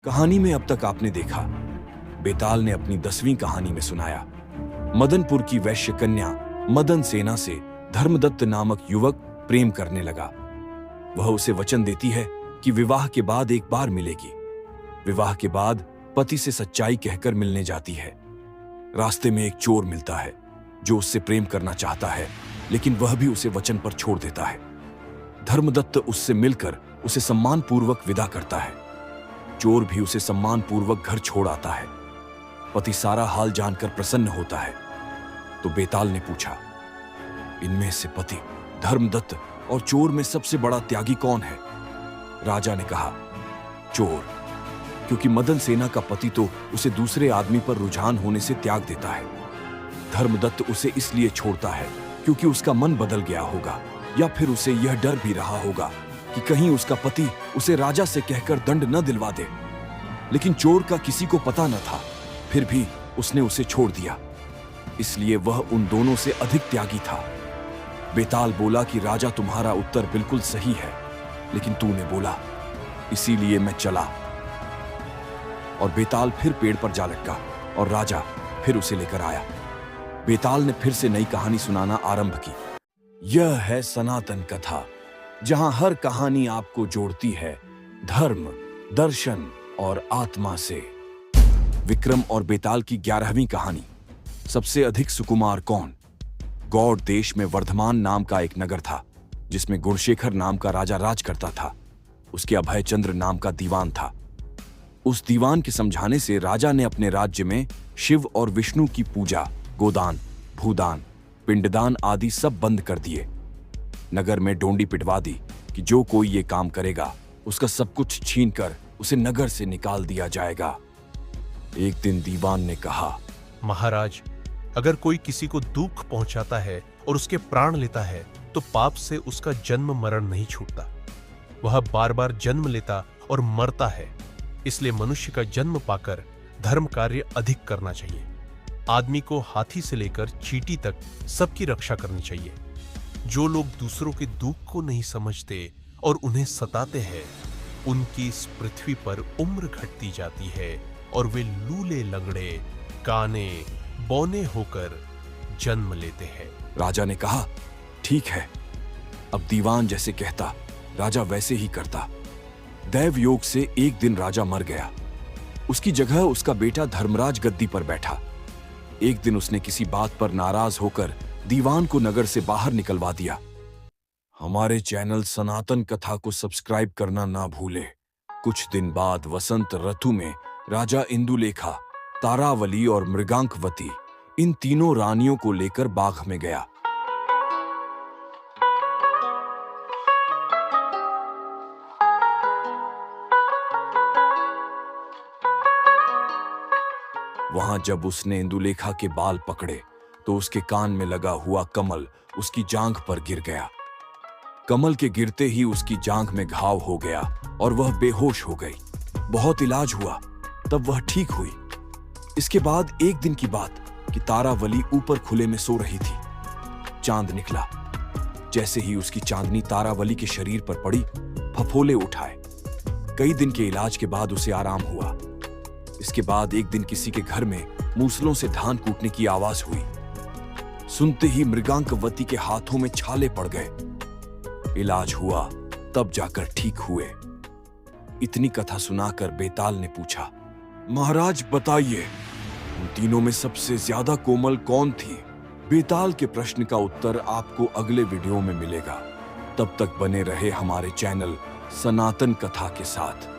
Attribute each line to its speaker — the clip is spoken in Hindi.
Speaker 1: कहानी में अब तक आपने देखा, बेताल ने अपनी 10वीं कहानी में सुनाया, मदनपुर की वैश्य कन्या मदन सेना से धर्मदत्त नामक युवक प्रेम करने लगा। वह उसे वचन देती है कि विवाह के बाद एक बार मिलेगी। विवाह के बाद पति से सच्चाई कहकर मिलने जाती है। रास्ते में एक चोर मिलता है जो उससे प्रेम करना चाहता है, लेकिन वह भी उसे वचन पर छोड़ देता है। धर्मदत्त उससे मिलकर उसे सम्मानपूर्वक विदा करता है। चोर भी उसे सम्मानपूर्वक घर छोड़ आता है। पति सारा हाल जानकर प्रसन्न होता है तो बेताल ने पूछा, इनमें से पति धर्मदत्त और चोर में सबसे बड़ा त्यागी कौन है? राजा ने कहा, चोर, क्योंकि मदन सेना का पति तो उसे दूसरे आदमी पर रुझान होने से त्याग देता है। धर्मदत्त उसे इसलिए छोड़ता है क्योंकि उसका मन बदल गया होगा, या फिर उसे यह डर भी रहा होगा कि कहीं उसका पति उसे राजा से कहकर दंड न दिलवा दे। लेकिन चोर का किसी को पता न था, फिर भी उसने उसे छोड़ दिया, इसलिए वह उन दोनों से अधिक त्यागी था। बेताल बोला कि राजा, तुम्हारा उत्तर बिल्कुल सही है, लेकिन तूने बोला, इसीलिए मैं चला। और बेताल फिर पेड़ पर जा लटका और राजा फिर उसे लेकर आया। बेताल ने फिर से नई कहानी सुनाना आरंभ की। यह है सनातन कथा, जहां हर कहानी आपको जोड़ती है धर्म, दर्शन और आत्मा से। विक्रम और बेताल की 11वीं कहानी। सबसे अधिक सुकुमार कौन? गौड़ देश में वर्धमान नाम का एक नगर था, जिसमें गुणशेखर नाम का राजा राज करता था। उसके अभयचंद्र नाम का दीवान था। उस दीवान के समझाने से राजा ने अपने राज्य में शिव और विष्णु की पूजा, गोदान, भूदान, पिंडदान आदि सब बंद कर दिए। नगर में डोंडी पिटवा दी कि जो कोई ये काम करेगा उसका सब कुछ छीनकर उसे नगर से निकाल दिया जाएगा। एक दिन दीवान ने कहा,
Speaker 2: महाराज, अगर कोई किसी को दुख पहुंचाता है और उसके प्राण लेता है तो पाप से उसका जन्म मरण नहीं छूटता। वह बार बार जन्म लेता और मरता है। इसलिए मनुष्य का जन्म पाकर धर्म कार्य अधिक करना चाहिए। आदमी को हाथी से लेकर चींटी तक सबकी रक्षा करनी चाहिए। जो लोग दूसरों के दुख को नहीं समझते और उन्हें सताते हैं, उनकी इस पृथ्वी पर उम्र घटती जाती है और वे लूले लंगड़े, काने, बौने होकर जन्म लेते हैं।
Speaker 1: राजा ने कहा, ठीक है। अब दीवान जैसे कहता, राजा वैसे ही करता। दैव योग से एक दिन राजा मर गया। उसकी जगह उसका बेटा धर्मराज गद्दी पर बैठा। एक दिन उसने किसी बात पर नाराज होकर दीवान को नगर से बाहर निकलवा दिया। हमारे चैनल सनातन कथा को सब्सक्राइब करना ना भूले। कुछ दिन बाद वसंत ऋतु में राजा इंदुलेखा, तारावली और मृगांकवती, इन तीनों रानियों को लेकर बाग में गया। वहां जब उसने इंदुलेखा के बाल पकड़े तो उसके कान में लगा हुआ कमल उसकी जांघ पर गिर गया। कमल के गिरते ही उसकी जांघ में घाव हो गया और वह बेहोश हो गई। बहुत इलाज हुआ, तब वह ठीक हुई। इसके बाद एक दिन की बात कि तारावली ऊपर खुले में सो रही थी। चांद निकला। जैसे ही उसकी चांदनी तारावली के शरीर पर पड़ी, फफोले उठाए। कई दिन के इलाज के बाद उसे आराम हुआ। इसके बाद एक दिन किसी के घर में मूसलों से धान कूटने की आवाज हुई। सुनते ही मृगांकवती के हाथों में छाले पड़ गए। इलाज हुआ, तब जाकर ठीक हुए। इतनी कथा सुनाकर बेताल ने पूछा, महाराज बताइए, उन तीनों में सबसे ज्यादा कोमल कौन थी? बेताल के प्रश्न का उत्तर आपको अगले वीडियो में मिलेगा। तब तक बने रहे हमारे चैनल सनातन कथा के साथ।